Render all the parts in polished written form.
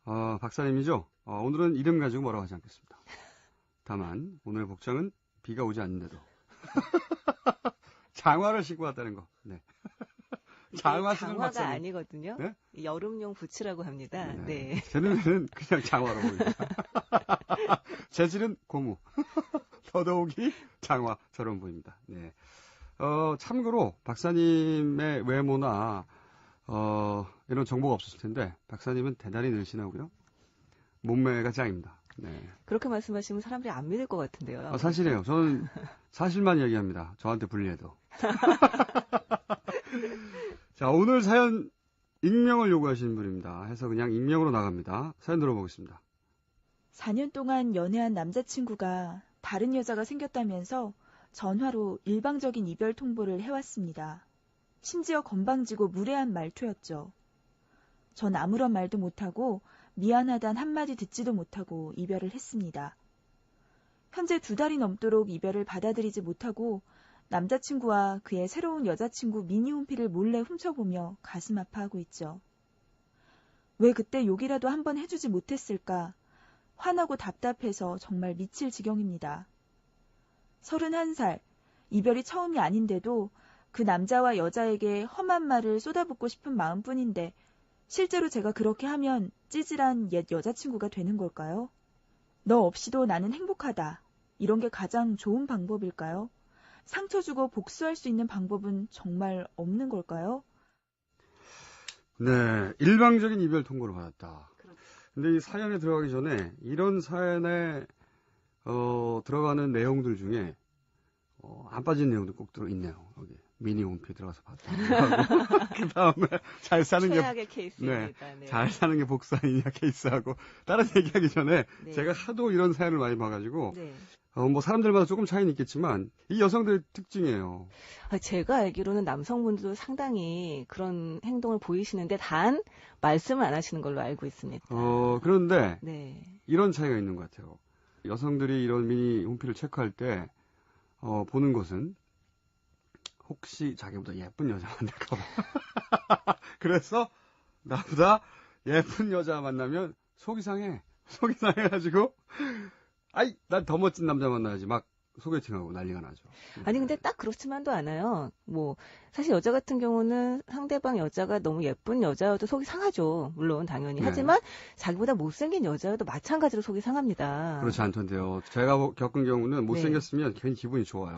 박사님이죠? 오늘은 이름 가지고 뭐라고 하지 않겠습니다. 다만 오늘 복장은 비가 오지 않는데도 장화를 신고 왔다는 거. 네. 장화가 아니거든요. 네? 여름용 부츠라고 합니다. 네. 제 눈에는 그냥 장화로 보입니다. 재질은 고무. 더더욱이 장화처럼 보입니다. 네. 참고로 박사님의 외모나 이런 정보가 없었을 텐데 박사님은 대단히 늘씬하고요. 몸매가 짱입니다. 네. 그렇게 말씀하시면 사람들이 안 믿을 것 같은데요. 사실이에요. 저는 사실만 얘기합니다. 저한테 불리해도. 자, 오늘 사연 익명을 요구하시는 분입니다. 해서 그냥 익명으로 나갑니다. 사연 들어보겠습니다. 4년 동안 연애한 남자친구가 다른 여자가 생겼다면서 전화로 일방적인 이별 통보를 해왔습니다. 심지어 건방지고 무례한 말투였죠. 전 아무런 말도 못하고 미안하단 한마디 듣지도 못하고 이별을 했습니다. 현재 2달이 넘도록 이별을 받아들이지 못하고 남자친구와 그의 새로운 여자친구 미니홈피를 몰래 훔쳐보며 가슴 아파하고 있죠. 왜 그때 욕이라도 한번 해주지 못했을까? 화나고 답답해서 정말 미칠 지경입니다. 31살, 이별이 처음이 아닌데도 그 남자와 여자에게 험한 말을 쏟아붓고 싶은 마음뿐인데 실제로 제가 그렇게 하면 찌질한 옛 여자친구가 되는 걸까요? 너 없이도 나는 행복하다. 이런 게 가장 좋은 방법일까요? 상처 주고 복수할 수 있는 방법은 정말 없는 걸까요? 네, 일방적인 이별 통보를 받았다. 근데 이 사연에 들어가기 전에 이런 사연에 들어가는 내용들 중에 안 빠진 내용도 꼭 들어있네요. 여기 미니홈피 들어가서 봤다. 그 다음에 잘 사는 게 최악의 케이스입니다. 네, 잘 사는 게 복수 아니냐 케이스하고 다른 얘기하기 전에 네. 제가 하도 이런 사연을 많이 봐가지고 네. 뭐 사람들마다 조금 차이는 있겠지만 이 여성들의 특징이에요. 제가 알기로는 남성분들도 상당히 그런 행동을 보이시는데 단 말씀을 안 하시는 걸로 알고 있습니다. 그런데 네. 이런 차이가 있는 것 같아요. 여성들이 이런 미니 홈피를 체크할 때 보는 것은 혹시 자기보다 예쁜 여자 만날까 봐. 그래서 나보다 예쁜 여자 만나면 속이 상해가지고 아이, 난 더 멋진 남자 만나야지. 막 소개팅하고 난리가 나죠. 아니 근데 딱 그렇지만도 않아요. 뭐 사실 여자 같은 경우는 상대방 여자가 너무 예쁜 여자여도 속이 상하죠. 물론 당연히. 네. 하지만 자기보다 못생긴 여자여도 마찬가지로 속이 상합니다. 그렇지 않던데요. 제가 겪은 경우는 못생겼으면 괜히 기분이 좋아요.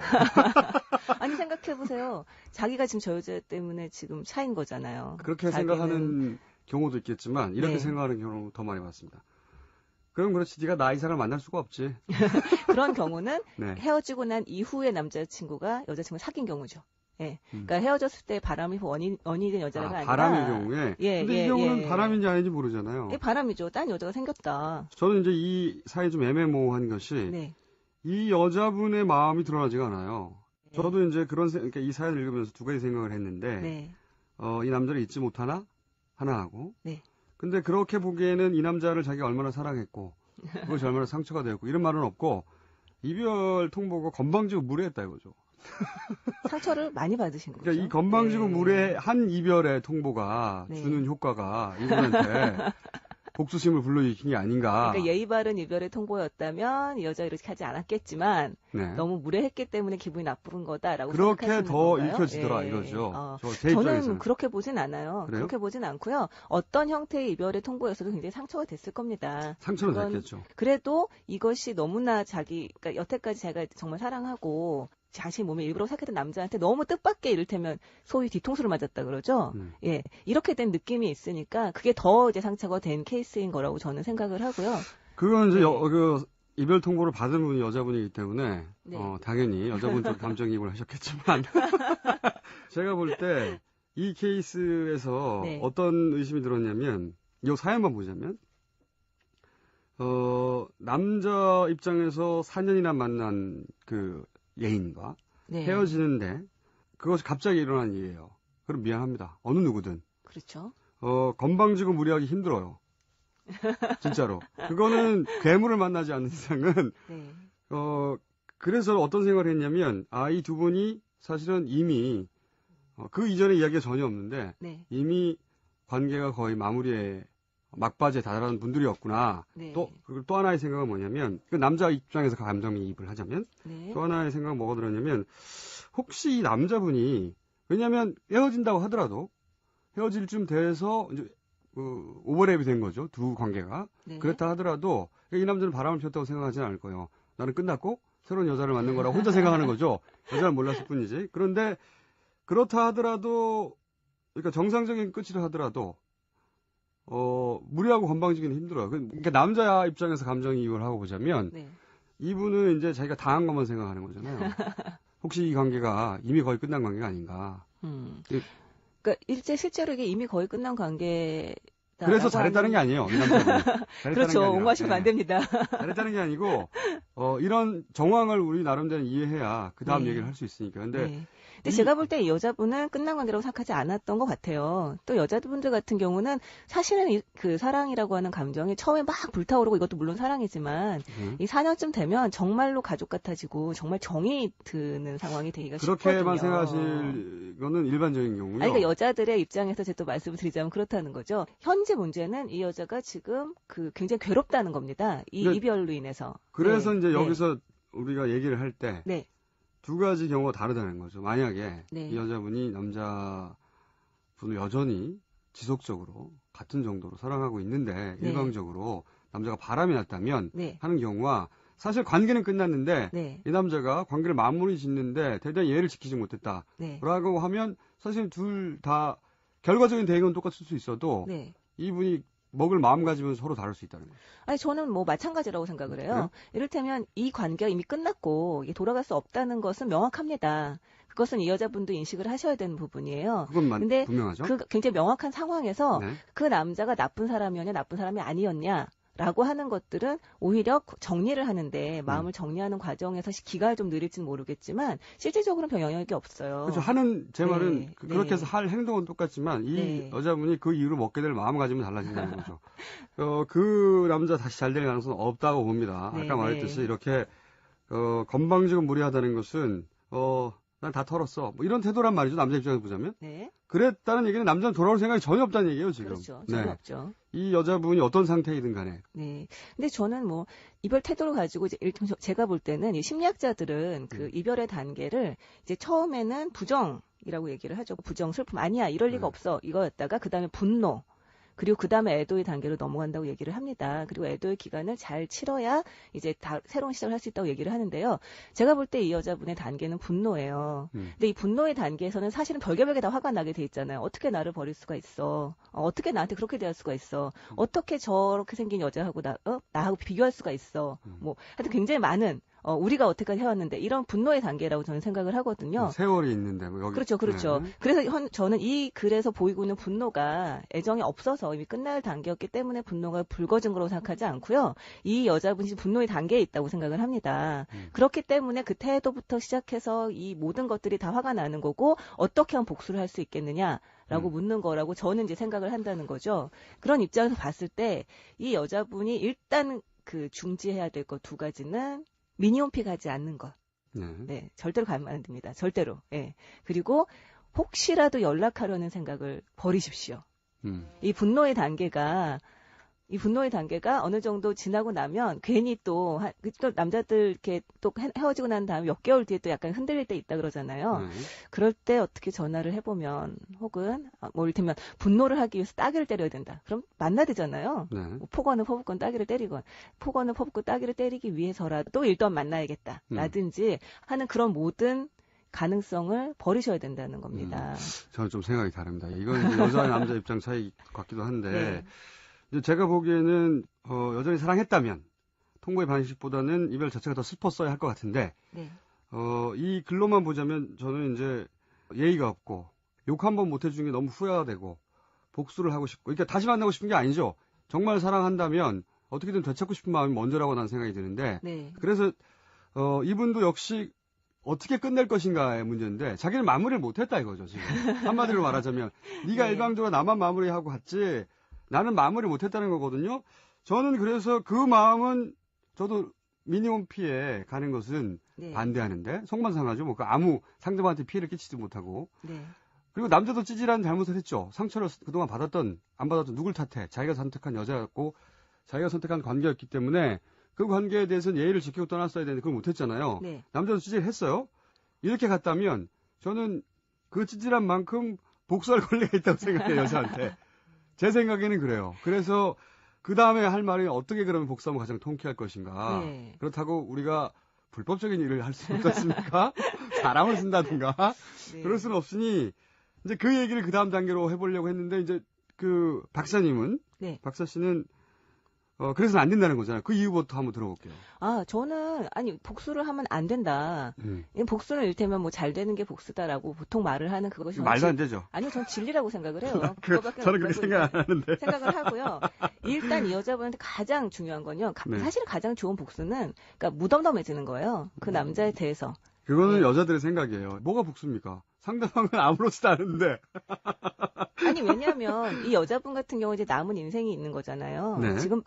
아니 생각해보세요. 자기가 지금 저 여자 때문에 지금 차인 거잖아요. 그렇게 생각하는 경우도 있겠지만 이렇게 네. 생각하는 경우 더 많이 봤습니다. 그럼 그렇지 네가 나 이상을 만날 수가 없지. 그런 경우는 네. 헤어지고 난 이후에 남자친구가 여자친구 사귄 경우죠. 예. 그러니까 헤어졌을 때 바람이 원인이 된 여자가 아니라 바람의 경우에. 예, 근데 이 경우는 바람인지 아닌지 모르잖아요. 예, 바람이죠. 딴 여자가 생겼다. 저는 이제 이 사연이 좀 애매모호한 것이 네. 이 여자분의 마음이 드러나지가 않아요. 네. 저도 이제 그러니까 이 사연을 읽으면서 두 가지 생각을 했는데 네. 이 남자를 잊지 못하나 하나 하고. 네. 근데 그렇게 보기에는 이 남자를 자기가 얼마나 사랑했고 그것이 얼마나 상처가 되었고 이런 말은 없고 이별 통보가 건방지고 무례했다 이거죠. 상처를 많이 받으신 거죠. 그러니까 이 건방지고 무례한 이별의 통보가 네. 주는 효과가 이분한테 복수심을 불러일으킨 게 아닌가. 그러니까 예의 바른 이별의 통보였다면 이 여자 이렇게 하지 않았겠지만 네. 너무 무례했기 때문에 기분이 나쁜 거다라고 그렇게 생각하시는 더 건가요? 읽혀지더라 예. 이거죠. 저는 제 입장에서는. 그렇게 보진 않아요. 그래요? 그렇게 보진 않고요. 어떤 형태의 이별의 통보였어도 굉장히 상처가 됐을 겁니다. 상처는 그건 됐겠죠. 그래도 이것이 너무나 그러니까 여태까지 제가 정말 사랑하고 자신 몸에 일부러 삭혔던 남자한테 너무 뜻밖의 이를테면 소위 뒤통수를 맞았다 그러죠. 예. 이렇게 된 느낌이 있으니까 그게 더 이제 상처가 된 케이스인 거라고 저는 생각을 하고요. 그건 이제 네. 그 이별 통보를 받은 분이 여자분이기 때문에 네. 당연히 여자분 쪽 감정이입을 하셨겠지만 제가 볼 때 이 케이스에서 네. 어떤 의심이 들었냐면 이 사연만 보자면 남자 입장에서 4년이나 만난 그 예인과 네. 헤어지는데 그것이 갑자기 일어난 일이에요. 그럼 미안합니다. 어느 누구든. 그렇죠. 건방지고 무리하기 힘들어요. 진짜로. 그거는 괴물을 만나지 않는 이상은 네. 그래서 어떤 생각을 했냐면 이 두 분이 사실은 이미 그 이전의 이야기가 전혀 없는데 네. 이미 관계가 거의 마무리에 막바지에 다다른 분들이었구나. 네. 그리고 또 하나의 생각은 뭐냐면, 그 남자 입장에서 감정이입을 하자면, 네. 또 하나의 생각은 뭐가 들었냐면, 혹시 이 남자분이, 왜냐면 헤어진다고 하더라도, 헤어질 쯤 돼서, 이제, 오버랩이 된 거죠. 두 관계가. 네. 그렇다 하더라도, 이 남자는 바람을 피웠다고 생각하지는 않을 거예요. 나는 끝났고, 새로운 여자를 만난 거라고 혼자 생각하는 거죠. 여자는 몰랐을 뿐이지. 그런데, 그렇다 하더라도, 그러니까 정상적인 끝이라 하더라도, 무리하고 건방지기는 힘들어요. 그러니까 남자 입장에서 감정이입을 하고 보자면, 네. 이분은 이제 자기가 당한 것만 생각하는 거잖아요. 혹시 이 관계가 이미 거의 끝난 관계가 아닌가. 그러니까 실제로 이게 이미 거의 끝난 관계. 그래서 잘했다는 게 아니에요. 이 남자는. 그렇죠. 옹호하시면 안 됩니다. 잘했다는 게 아니고 이런 정황을 우리 나름대로 이해해야 그 다음 네. 얘기를 할 수 있으니까. 근데 제가 볼 때 이 여자분은 끝난 관계라고 생각하지 않았던 것 같아요. 또 여자분들 같은 경우는 사실은 그 사랑이라고 하는 감정이 처음에 막 불타오르고 이것도 물론 사랑이지만 이 4년쯤 되면 정말로 가족 같아지고 정말 정이 드는 상황이 되기가 그렇게만 쉽거든요. 생각하실 거는 일반적인 경우요. 그러니까 여자들의 입장에서 제가 또 말씀을 드리자면 그렇다는 거죠. 현재 문제는 이 여자가 지금 굉장히 괴롭다는 겁니다. 이별로 인해서. 그래서 이제 여기서 우리가 얘기를 할 때 네. 두 가지 경우가 다르다는 거죠. 만약에 네. 이 여자분이 남자분을 여전히 지속적으로 같은 정도로 사랑하고 있는데 네. 일방적으로 남자가 바람이 났다면 네. 하는 경우와 사실 관계는 끝났는데 네. 이 남자가 관계를 마무리 짓는데 대단히 예의를 지키지 못했다. 네. 라고 하면 사실 둘 다 결과적인 대응은 똑같을 수 있어도 네. 이분이 먹을 마음가짐은 서로 다를 수 있다는 거죠. 아니 저는 뭐 마찬가지라고 생각을 해요. 그래요? 이를테면 이 관계가 이미 끝났고 이게 돌아갈 수 없다는 것은 명확합니다. 그것은 이 여자분도 인식을 하셔야 되는 부분이에요. 그건 근데 분명하죠. 그 굉장히 명확한 상황에서 네. 그 남자가 나쁜 사람이었냐 나쁜 사람이 아니었냐 라고 하는 것들은 오히려 정리를 하는데 마음을 정리하는 과정에서 기간이 좀 느릴지는 모르겠지만 실질적으로는 별 영향이 없어요. 그렇죠. 제 말은 네. 그렇게 해서 할 행동은 똑같지만 이 네. 여자분이 그 이후로 먹게 될 마음가짐은 달라진다는 거죠. 그 남자 다시 잘 될 가능성은 없다고 봅니다. 네, 아까 말했듯이 이렇게 건방지고 무리하다는 것은 난 다 털었어. 뭐 이런 태도란 말이죠. 남자 입장에서 보자면. 네. 그랬다는 얘기는 남자는 돌아올 생각이 전혀 없다는 얘기예요, 지금. 그렇죠. 전혀 없죠. 이 여자분이 어떤 상태이든 간에. 네. 근데 저는 뭐 이별 태도를 가지고 제가 볼 때는 이 심리학자들은 그 이별의 단계를 이제 처음에는 부정이라고 얘기를 하죠. 부정, 슬픔 아니야. 이럴 리가 없어. 이거였다가 그다음에 분노. 그리고 그 다음에 애도의 단계로 넘어간다고 얘기를 합니다. 그리고 애도의 기간을 잘 치러야 이제 새로운 시작을 할 수 있다고 얘기를 하는데요. 제가 볼 때 이 여자분의 단계는 분노예요. 근데 이 분노의 단계에서는 사실은 별개별게 다 화가 나게 돼 있잖아요. 어떻게 나를 버릴 수가 있어? 어떻게 나한테 그렇게 대할 수가 있어? 어떻게 저렇게 생긴 여자하고 나하고 비교할 수가 있어? 뭐 하여튼 굉장히 많은 우리가 어떻게까지 해왔는데 이런 분노의 단계라고 저는 생각을 하거든요. 세월이 있는데 뭐 여기. 그렇죠. 네. 그래서 저는 이 글에서 보이고 있는 분노가 애정이 없어서 이미 끝날 단계였기 때문에 분노가 불거진 거라고 생각하지 않고요. 이 여자분이 분노의 단계에 있다고 생각을 합니다. 그렇기 때문에 그 태도부터 시작해서 이 모든 것들이 다 화가 나는 거고 어떻게 하면 복수를 할 수 있겠느냐라고 묻는 거라고 저는 이제 생각을 한다는 거죠. 그런 입장에서 봤을 때 이 여자분이 일단 중지해야 될 것 두 가지는 미니홈피 가지 않는 것. 네, 절대로 가면 안 됩니다. 절대로. 예. 그리고 혹시라도 연락하려는 생각을 버리십시오. 이 분노의 단계가 어느 정도 지나고 나면 괜히 또 남자들 이렇게 또 헤어지고 난 다음에 몇 개월 뒤에 또 약간 흔들릴 때 있다 그러잖아요. 그럴 때 어떻게 전화를 해보면 혹은 뭐 이를테면 분노를 하기 위해서 따귀를 때려야 된다. 그럼 만나되잖아요. 뭐 폭언을 퍼붓건 따귀를 때리건 폭언을 퍼붓고 따귀를 때리기 위해서라도 일단 만나야겠다. 라든지 하는 그런 모든 가능성을 버리셔야 된다는 겁니다. 저는 좀 생각이 다릅니다. 이건 여자와 남자 입장 차이 같기도 한데 제가 보기에는 여전히 사랑했다면 통보의 방식보다는 이별 자체가 더 슬펐어야 할 것 같은데 이 글로만 보자면 저는 이제 예의가 없고 욕 한 번 못 해준 게 너무 후회가 되고 복수를 하고 싶고 그러니까 다시 만나고 싶은 게 아니죠. 정말 사랑한다면 어떻게든 되찾고 싶은 마음이 먼저라고 나는 생각이 드는데 그래서 이분도 역시 어떻게 끝낼 것인가의 문제인데 자기는 마무리를 못했다 이거죠. 지금 한마디로 말하자면 네가 일방적으로 나만 마무리하고 갔지 나는 마무리 못했다는 거거든요. 저는 그래서 그 마음은 저도 미니홈피에 가는 것은 반대하는데 속만 상하죠. 뭐 아무 상대방한테 피해를 끼치지 못하고 그리고 남자도 찌질한 잘못을 했죠. 상처를 그동안 안 받았던 누굴 탓해. 자기가 선택한 여자였고 자기가 선택한 관계였기 때문에 그 관계에 대해서는 예의를 지키고 떠났어야 되는데 그걸 못했잖아요. 네. 남자도 찌질했어요. 이렇게 갔다면 저는 그 찌질한 만큼 복수할 권리가 있다고 생각해요. 여자한테. 제 생각에는 그래요. 그래서 그 다음에 할 말이 어떻게 그러면 복수하면 가장 통쾌할 것인가. 네. 그렇다고 우리가 불법적인 일을 할 수 없었습니까? 사람을 쓴다든가. 네. 그럴 수는 없으니 이제 그 얘기를 그 다음 단계로 해보려고 했는데 이제 그 박사님은 네. 박사 씨는 그래서는 안 된다는 거잖아요. 그 이유부터 한번 들어볼게요. 저는 복수를 하면 안 된다. 복수는 이를테면 뭐 잘 되는 게 복수다라고 보통 말을 하는 그것이 말도 안 되죠. 아니요, 전 진리라고 생각을 해요. 저는 그렇게 생각 안 하는데. 생각을 하고요. 일단 이 여자분한테 가장 중요한 건요. 네. 사실 가장 좋은 복수는 그러니까 무덤덤해지는 거예요. 그 남자에 대해서. 그거는 네. 여자들의 생각이에요. 뭐가 복수입니까? 상대방은 아무렇지도 않은데. 아니, 왜냐하면 이 여자분 같은 경우 이제 남은 인생이 있는 거잖아요. 네. 지금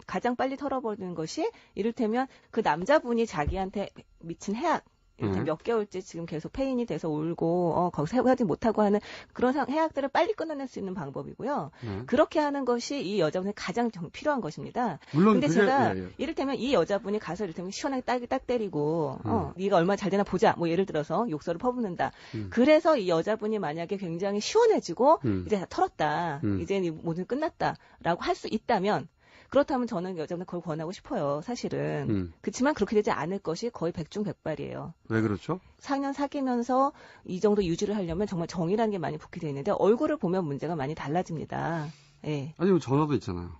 가장 빨리 털어버리는 것이 이를테면 그 남자분이 자기한테 미친 해악, 이를테면 몇 개월째 지금 계속 페인이 돼서 울고 거기서 헤어지지 못하고 하는 그런 해악들을 빨리 끊어낼 수 있는 방법이고요. 그렇게 하는 것이 이 여자분이 가장 필요한 것입니다. 물론 근데 제가 예. 이를테면 이 여자분이 가서 이를테면 시원하게 딱 때리고 네가 얼마나 잘 되나 보자. 뭐 예를 들어서 욕설을 퍼붓는다. 그래서 이 여자분이 만약에 굉장히 시원해지고 이제 다 털었다. 이제 모든 게 끝났다라고 할 수 있다면 그렇다면 저는 여자분은 그걸 권하고 싶어요, 사실은. 그렇지만 그렇게 되지 않을 것이 거의 백중백발이에요. 왜 그렇죠? 4년 사귀면서 이 정도 유지를 하려면 정말 정이라는 게 많이 붙게 돼 있는데 얼굴을 보면 문제가 많이 달라집니다. 예. 아니, 전화도 있잖아요.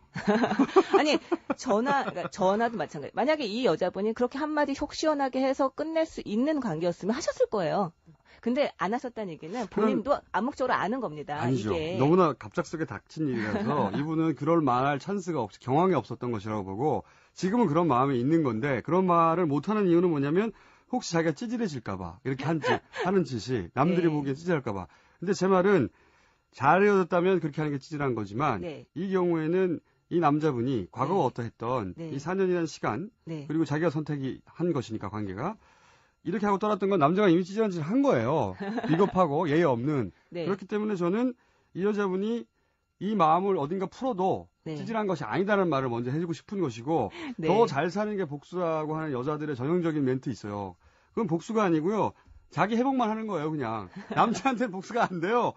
아니, 전화도 마찬가지. 만약에 이 여자분이 그렇게 한마디 속 시원하게 해서 끝낼 수 있는 관계였으면 하셨을 거예요. 근데 안 하셨다는 얘기는 본인도 암묵적으로 아는 겁니다. 아니죠. 이게. 너무나 갑작스럽게 닥친 일이라서 이분은 그럴 말할 찬스가 경황이 없었던 것이라고 보고 지금은 그런 마음이 있는 건데 그런 말을 못하는 이유는 뭐냐면 혹시 자기가 찌질해질까봐 이렇게 하는 짓이 남들이 네. 보기에 찌질할까봐. 근데 제 말은 잘 헤어졌다면 그렇게 하는 게 찌질한 거지만 네. 이 경우에는 이 남자분이 과거가 네. 어떠했던 네. 이 4년이라는 시간 네. 그리고 자기가 한 것이니까 관계가 이렇게 하고 떠났던 건 남자가 이미 찌질한 짓을 한 거예요. 비겁하고 예의 없는. 네. 그렇기 때문에 저는 이 여자분이 이 마음을 어딘가 풀어도 네. 찌질한 것이 아니다라는 말을 먼저 해주고 싶은 것이고 네. 더 잘 사는 게 복수라고 하는 여자들의 전형적인 멘트 있어요. 그건 복수가 아니고요. 자기 회복만 하는 거예요, 그냥. 남자한테는 복수가 안 돼요.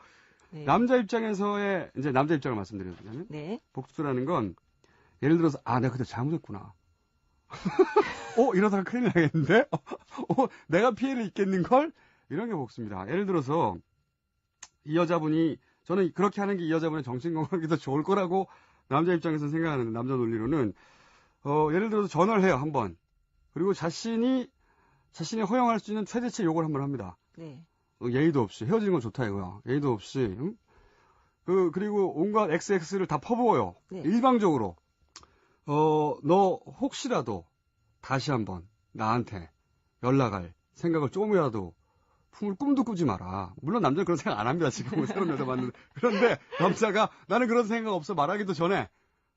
네. 남자 입장에서의 이제 남자 입장을 말씀드리자면 네. 복수라는 건 예를 들어서 내가 그때 잘못했구나. 이러다가 큰일 나겠는데? 내가 피해를 입겠는걸? 이런 게 복수입니다. 예를 들어서, 이 여자분이, 저는 그렇게 하는 게 이 여자분의 정신건강이 더 좋을 거라고 남자 입장에서 생각하는데, 남자 논리로는, 예를 들어서 전화를 해요, 한 번. 그리고 자신이 허용할 수 있는 최대치의 욕을 한 번 합니다. 네. 예의도 없이, 헤어지는 건 좋다 이거야. 예의도 없이, 응? 그리고 온갖 XX를 다 퍼부어요. 네. 일방적으로. 너 혹시라도 다시 한번 나한테 연락할 생각을 조금이라도 품을 꿈도 꾸지 마라. 물론 남자는 그런 생각 안 합니다. 지금 새로운 여자 만났는데. 그런데 남자가 나는 그런 생각 없어 말하기도 전에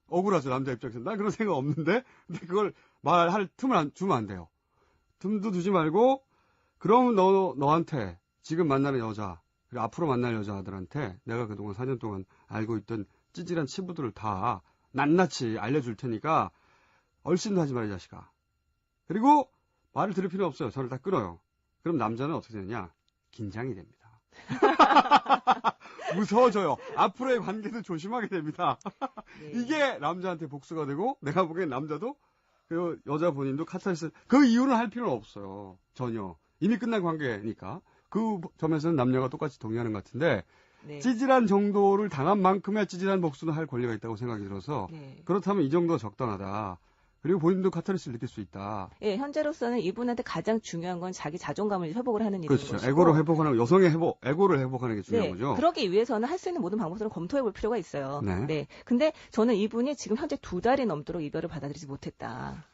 억울하죠. 남자 입장에서. 난 그런 생각 없는데. 근데 그걸 말할 틈을 주면 안 돼요. 틈도 두지 말고 그럼 너한테 지금 만나는 여자 그리고 앞으로 만날 여자들한테 내가 그동안 4년 동안 알고 있던 찌질한 치부들을 다 낱낱이 알려줄 테니까 얼씬도 하지 마라 이 자식아. 그리고 말을 들을 필요 없어요. 저를 다 끊어요. 그럼 남자는 어떻게 되느냐? 긴장이 됩니다. 무서워져요. 앞으로의 관계도 조심하게 됩니다. 네. 이게 남자한테 복수가 되고 내가 보기엔 남자도 그 여자 본인도 카타르시스 그 이유는 할 필요는 없어요. 전혀. 이미 끝난 관계니까. 그 점에서는 남녀가 똑같이 동의하는 것 같은데 네. 찌질한 정도를 당한 만큼의 찌질한 복수는 할 권리가 있다고 생각이 들어서 네. 그렇다면 이 정도가 적당하다. 그리고 본인도 카타르시스를 느낄 수 있다. 예, 현재로서는 이분한테 가장 중요한 건 자기 자존감을 회복을 하는 일인 그렇죠. 것이고. 에고를 회복하는 여성의 에고를 회복하는 게 중요한 네, 거죠. 그러기 위해서는 할 수 있는 모든 방법들을 검토해 볼 필요가 있어요. 네. 근데 저는 이분이 지금 현재 2달이 넘도록 이별을 받아들이지 못했다.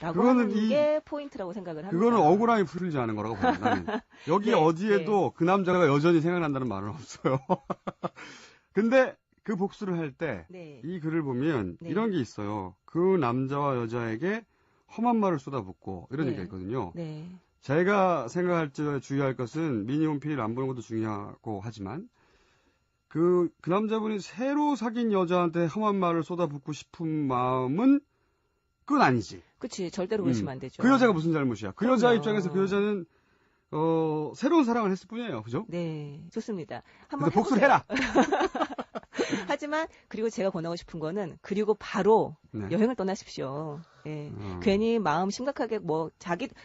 라고 그거는 하는 게 포인트라고 생각을 합니다. 그거는 억울함이 풀리지 않은 거라고 봐요. 나는. 여기 네, 어디에도 그 남자가 여전히 생각난다는 말은 없어요. 근데 그 복수를 할 때 이 네. 글을 보면 네. 이런 게 있어요. 그 남자와 여자에게 험한 말을 쏟아붓고 이런 네. 얘기가 있거든요. 네. 제가 생각할 때 주의할 것은 미니 홈피를 안 보는 것도 중요하고 하지만 그 남자분이 새로 사귄 여자한테 험한 말을 쏟아붓고 싶은 마음은 그건 아니지. 그치. 절대로 그러시면 안 되죠. 그 여자가 무슨 잘못이야. 그 여자 그럼요. 입장에서 그 여자는 새로운 사랑을 했을 뿐이에요. 그죠? 네. 좋습니다. 한번 근데 복수를 해보세요. 해라. 하지만 그리고 제가 권하고 싶은 거는 그리고 바로 네. 여행을 떠나십시오. 예. 괜히 마음 심각하게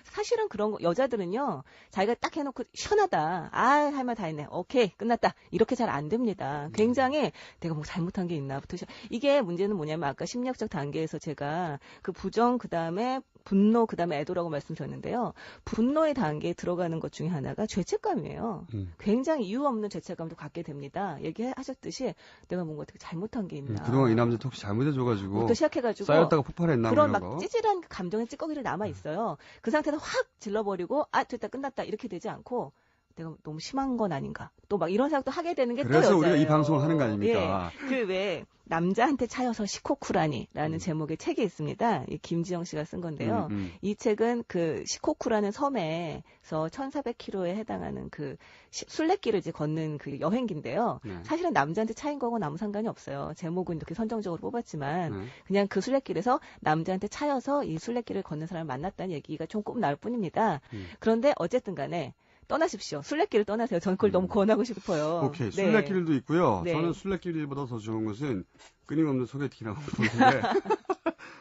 사실은 그런 거, 여자들은요, 자기가 딱 해놓고 시원하다. 할 말 다 했네. 오케이, 끝났다. 이렇게 잘 안 됩니다. 굉장히 내가 뭐 잘못한 게 있나부터. 이게 문제는 뭐냐면 아까 심리학적 단계에서 제가 그 부정, 그 다음에 분노, 그 다음에 애도라고 말씀드렸는데요. 분노의 단계에 들어가는 것 중에 하나가 죄책감이에요. 굉장히 이유 없는 죄책감도 갖게 됩니다. 얘기하셨듯이 내가 뭔가 어떻게 잘못한 게 있나. 그동안 이 남자 혹시 잘못해줘가지고 부터 시작해가지고 쌓였다가 폭발했나 그런 이런 거. 막 찌질한 감정의 찌꺼기를 남아 있어요. 그 상태에서 확 질러버리고 됐다 끝났다 이렇게 되지 않고 내가 너무 심한 건 아닌가. 또 막 이런 생각도 하게 되는 게 또 여자예요. 그래서 우리가 이 방송을 하는 거 아닙니까? 예. 그 왜 남자한테 차여서 시코쿠라니라는 제목의 책이 있습니다. 이 김지영 씨가 쓴 건데요. 이 책은 그 시코쿠라는 섬에서 1,400km에 해당하는 그 순례길을 이제 걷는 그 여행기인데요. 네. 사실은 남자한테 차인 거하고는 아무 상관이 없어요. 제목은 이렇게 선정적으로 뽑았지만 네. 그냥 그 순례길에서 남자한테 차여서 이 순례길을 걷는 사람을 만났다는 얘기가 조금 나올 뿐입니다. 그런데 어쨌든 간에 떠나십시오. 순례길을 떠나세요. 저는 그걸 너무 권하고 싶어요. 오케이. 네. 순례길도 있고요. 네. 저는 순례길보다 더 좋은 것은 끊임없는 소개팅이라고 보는데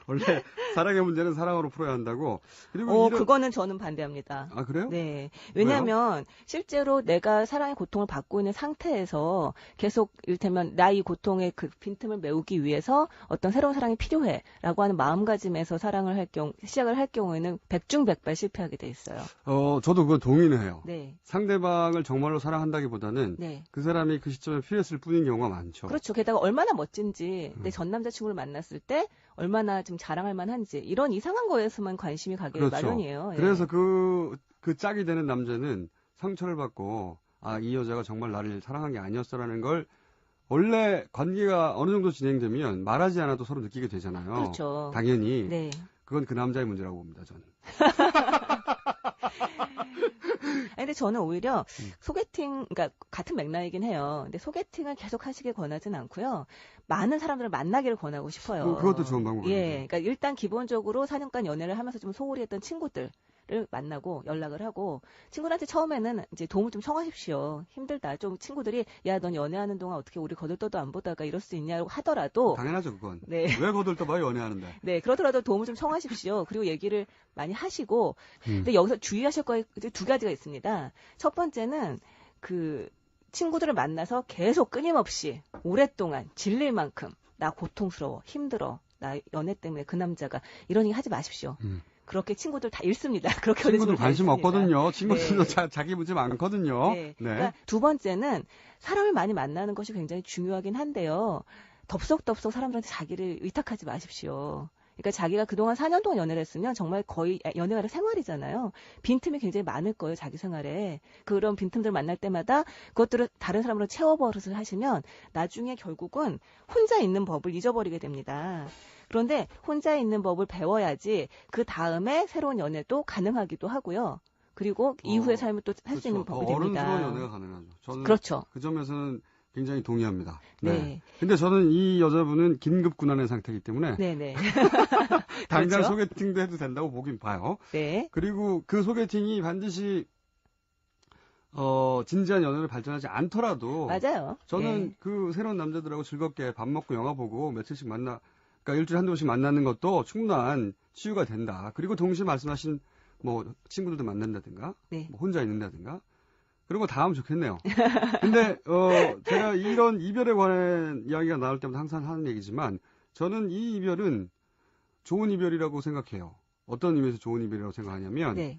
원래 사랑의 문제는 사랑으로 풀어야 한다고. 그리고 그거는 저는 반대합니다. 아, 그래요? 네. 왜냐하면 실제로 내가 사랑의 고통을 받고 있는 상태에서 계속 이를테면 나 이 고통의 그 빈틈을 메우기 위해서 어떤 새로운 사랑이 필요해라고 하는 마음가짐에서 시작을 할 경우에는 백중백발 실패하게 돼 있어요. 저도 그건 동의는 해요. 네. 상대방을 정말로 사랑한다기보다는 네. 그 사람이 그 시점에 필요했을 뿐인 경우가 많죠. 그렇죠. 게다가 얼마나 멋진지 내 전 남자친구를 만났을 때 얼마나 좀 자랑할 만한지 이런 이상한 거에서만 관심이 가게 그렇죠. 마련이에요. 예. 그래서 그 짝이 되는 남자는 상처를 받고 이 여자가 정말 나를 사랑한 게 아니었어라는 걸 원래 관계가 어느 정도 진행되면 말하지 않아도 서로 느끼게 되잖아요. 그렇죠. 당연히 네. 그건 그 남자의 문제라고 봅니다. 저는. 근데 저는 오히려 소개팅, 그러니까 같은 맥락이긴 해요. 근데 소개팅을 계속 하시길 권하진 않고요. 많은 사람들을 만나기를 권하고 싶어요. 그것도 좋은 방법이에요. 예, 그러니까 일단 기본적으로 4년간 연애를 하면서 좀 소홀히 했던 친구들을 만나고 연락을 하고 친구들한테 처음에는 이제 도움을 좀 청하십시오. 힘들다. 좀 친구들이 야, 넌 연애하는 동안 어떻게 우리 거들떠도 안 보다가 이럴 수 있냐고 하더라도 당연하죠, 그건. 네. 왜 거들떠봐요, 연애하는데. 네, 그러더라도 도움을 좀 청하십시오. 그리고 얘기를 많이 하시고 근데 여기서 주의하실 거 두 가지가 있습니다. 첫 번째는 그 친구들을 만나서 계속 끊임없이 오랫동안 질릴 만큼 나 고통스러워, 힘들어, 나 연애 때문에 그 남자가 이런 얘기 하지 마십시오. 그렇게 친구들 다 읽습니다. 그렇게 친구들 관심 없거든요. 친구들도 네. 자기 문제 많거든요. 네. 그러니까 두 번째는 사람을 많이 만나는 것이 굉장히 중요하긴 한데요. 덥석덥석 사람들한테 자기를 의탁하지 마십시오. 그러니까 자기가 그동안 4년 동안 연애를 했으면 정말 거의 연애가 생활이잖아요. 빈틈이 굉장히 많을 거예요, 자기 생활에. 그런 빈틈들 만날 때마다 그것들을 다른 사람으로 채워버릇을 하시면 나중에 결국은 혼자 있는 법을 잊어버리게 됩니다. 그런데 혼자 있는 법을 배워야지 그 다음에 새로운 연애도 가능하기도 하고요. 그리고 이후의 삶을 또 할 수 있는 법이 됩니다. 어른스러운 연애가 가능하죠. 저는 그렇죠. 그 점에서는 굉장히 동의합니다. 네. 근데 저는 이 여자분은 긴급 군환의 상태이기 때문에 네네. 당장 그렇죠? 소개팅도 해도 된다고 보긴 봐요. 네. 그리고 그 소개팅이 반드시 진지한 연애를 발전하지 않더라도 맞아요. 저는 네. 그 새로운 남자들하고 즐겁게 밥 먹고 영화 보고 며칠씩 그러니까 일주일에 한두 번씩 만나는 것도 충분한 치유가 된다. 그리고 동시에 말씀하신 뭐 친구들도 만난다든가 네. 뭐 혼자 있는다든가 그런 거 다 하면 좋겠네요. 근데 제가 이런 이별에 관한 이야기가 나올 때마다 항상 하는 얘기지만 저는 이 이별은 좋은 이별이라고 생각해요. 어떤 의미에서 좋은 이별이라고 생각하냐면 네.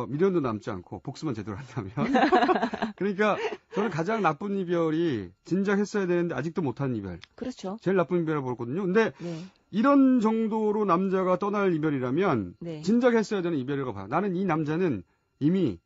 미련도 남지 않고 복수만 제대로 한다면 그러니까 저는 가장 나쁜 이별이 진작 했어야 되는데 아직도 못한 이별. 그렇죠. 제일 나쁜 이별이라고 보거든요. 근데 네. 이런 정도로 남자가 떠날 이별이라면 네. 진작 했어야 되는 이별이라고 봐요. 나는 이 남자는 이미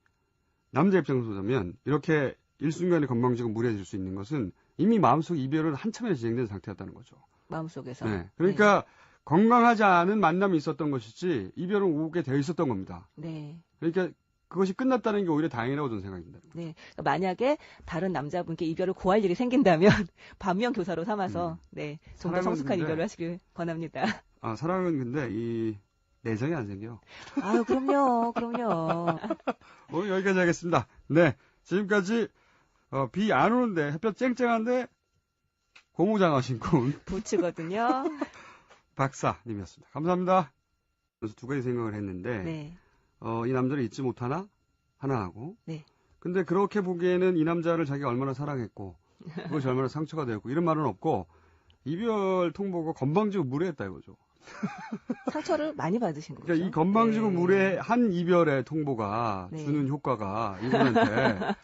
남자 입장에서 보자면 이렇게 일순간에 건방지고 무례해질 수 있는 것은 이미 마음속 이별은 한참에 진행된 상태였다는 거죠. 마음속에서. 네. 그러니까 건강하지 않은 만남이 있었던 것이지 이별은 오게 되어 있었던 겁니다. 네. 그러니까 그것이 끝났다는 게 오히려 다행이라고 저는 생각합니다. 네. 그러니까 만약에 다른 남자분께 이별을 고할 일이 생긴다면 반면 교사로 삼아서 네, 좀 더 성숙한 이별을 하시길 권합니다. 아, 사랑은 근데 이 내정이 안 생겨. 아유, 그럼요. 오늘 여기까지 하겠습니다. 네. 지금까지 비 안 오는데 햇볕 쨍쨍한데 고무장화 신고 온 부츠거든요. 박사님이었습니다. 감사합니다. 그래서 두 가지 생각을 했는데 네. 이 남자를 잊지 못하나? 하나 하고. 네. 근데 그렇게 보기에는 이 남자를 자기가 얼마나 사랑했고 그것이 얼마나 상처가 되었고 이런 말은 없고 이별 통보가 건방지고 무례했다 이거죠. 상처를 많이 받으신 거죠. 그러니까 이 건방지고 네. 무례한 이별의 통보가 네. 주는 효과가 이분한테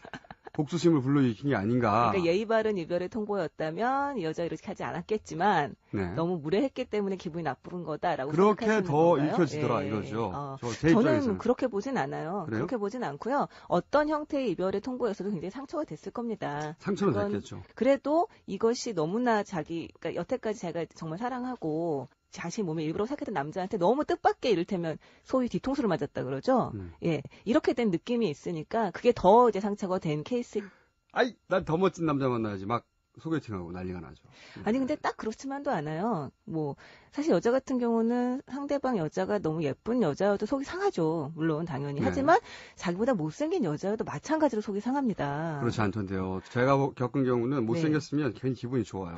복수심을 불러일으킨 게 아닌가. 그러니까 예의 바른 이별의 통보였다면 이 여자 이렇게 하지 않았겠지만 네. 너무 무례했기 때문에 기분이 나쁜 거다라고 그렇게 생각하시는 더 건가요? 읽혀지더라 예. 이거죠. 제 저는 입장에서는. 그렇게 보진 않아요. 그래요? 그렇게 보진 않고요. 어떤 형태의 이별의 통보였어도 굉장히 상처가 됐을 겁니다. 상처는 그건 됐겠죠. 그래도 이것이 너무나 그러니까 여태까지 제가 정말 사랑하고 자신 몸에 일부러 사귀던 남자한테 너무 뜻밖의 이를테면 소위 뒤통수를 맞았다 그러죠. 예. 이렇게 된 느낌이 있으니까 그게 더 이제 상처가 된 케이스. 아이, 난 더 멋진 남자 만나야지. 막 소개팅하고 난리가 나죠. 아니 근데 딱 그렇지만도 않아요. 뭐 사실 여자 같은 경우는 상대방 여자가 너무 예쁜 여자여도 속이 상하죠. 물론 당연히. 네. 하지만 자기보다 못생긴 여자여도 마찬가지로 속이 상합니다. 그렇지 않던데요. 제가 겪은 경우는 못생겼으면 괜히 기분이 좋아요.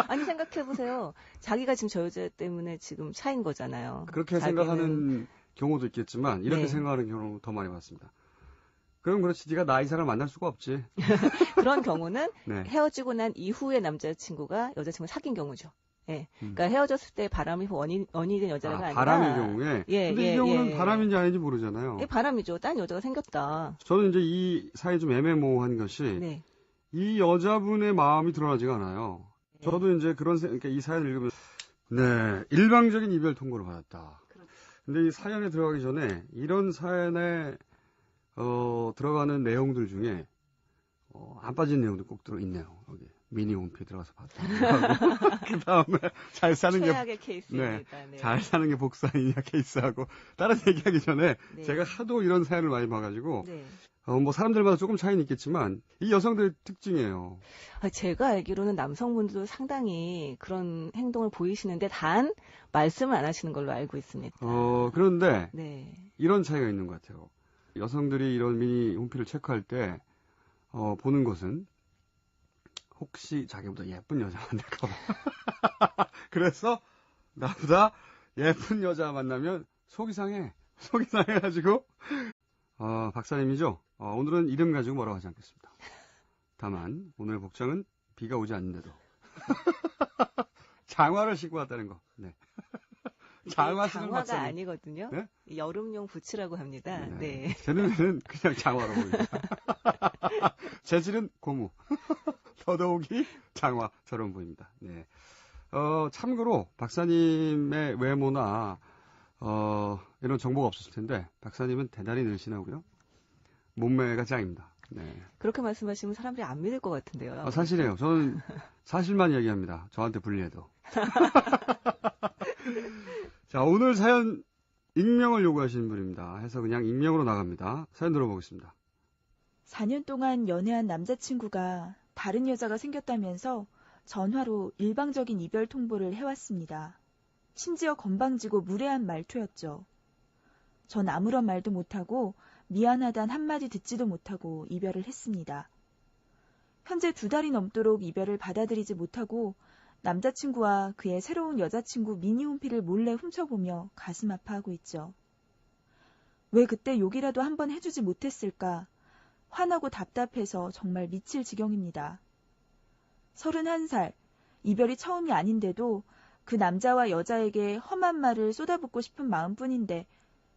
아니 생각해보세요. 자기가 지금 저 여자 때문에 지금 차인 거잖아요. 그렇게 자기는- 생각하는 경우도 있겠지만 이렇게 네. 생각하는 경우 더 많이 봤습니다. 그럼 그렇지 네가 나 이상을 만날 수가 없지. 그런 경우는 네. 헤어지고 난 이후에 남자친구가 여자친구를 사귄 경우죠. 예. 그러니까 헤어졌을 때 바람이 원인이 된 여자가 아니라 바람의 경우에. 예, 근데 예, 이 경우는 예. 바람인지 아닌지 모르잖아요. 예, 바람이죠. 딴 여자가 생겼다. 저는 이제 이 사이 좀 애매모호한 것이 네. 이 여자분의 마음이 드러나지가 않아요. 저도 이제 그러니까 이 사연을 읽으면 네, 일방적인 이별 통보를 받았다. 근데 이 사연에 들어가기 전에 이런 사연에 들어가는 내용들 중에 안 빠진 내용도 꼭 들어있네요. 여기 미니 홈피 들어가서 봤다. 그 다음에 잘 사는 게 최악의 케이스입니다. 네. 잘 사는 게 복수 아니냐 케이스하고 다른 얘기하기 전에 네. 제가 하도 이런 사연을 많이 봐가지고 네. 뭐 사람들마다 조금 차이는 있겠지만 이 여성들의 특징이에요. 제가 알기로는 남성분들도 상당히 그런 행동을 보이시는데 단 말씀을 안 하시는 걸로 알고 있습니다. 그런데 네. 이런 차이가 있는 것 같아요. 여성들이 이런 미니 홈피를 체크할 때 보는 것은 혹시 자기보다 예쁜 여자 만날까 봐. 그래서 나보다 예쁜 여자 만나면 속이 상해가지고 박사님이죠. 오늘은 이름 가지고 뭐라고 하지 않겠습니다. 다만 오늘 복장은 비가 오지 않는데도 장화를 신고 왔다는 거. 네. 장화가 아니거든요. 네? 여름용 부츠라고 합니다. 네. 제 눈에는 그냥 장화로 보입니다. 재질은 고무. 더더욱이 장화처럼 보입니다. 네. 참고로 박사님의 외모나 이런 정보가 없었을 텐데 박사님은 대단히 늘씬하고요. 몸매가 짱입니다. 네. 그렇게 말씀하시면 사람들이 안 믿을 것 같은데요. 사실이에요. 저는 사실만 얘기합니다. 저한테 불리해도. 자, 오늘 사연 익명을 요구하시는 분입니다. 해서 그냥 익명으로 나갑니다. 사연 들어보겠습니다. 4년 동안 연애한 남자친구가 다른 여자가 생겼다면서 전화로 일방적인 이별 통보를 해왔습니다. 심지어 건방지고 무례한 말투였죠. 전 아무런 말도 못하고 미안하단 한마디 듣지도 못하고 이별을 했습니다. 현재 2달이 넘도록 이별을 받아들이지 못하고 남자친구와 그의 새로운 여자친구 미니홈피를 몰래 훔쳐보며 가슴 아파하고 있죠. 왜 그때 욕이라도 한번 해주지 못했을까? 화나고 답답해서 정말 미칠 지경입니다. 31살, 이별이 처음이 아닌데도 그 남자와 여자에게 험한 말을 쏟아붓고 싶은 마음뿐인데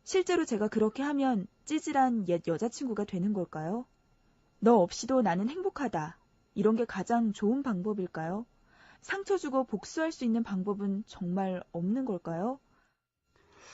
실제로 제가 그렇게 하면 찌질한 옛 여자친구가 되는 걸까요? 너 없이도 나는 행복하다. 이런 게 가장 좋은 방법일까요? 상처 주고 복수할 수 있는 방법은 정말 없는 걸까요?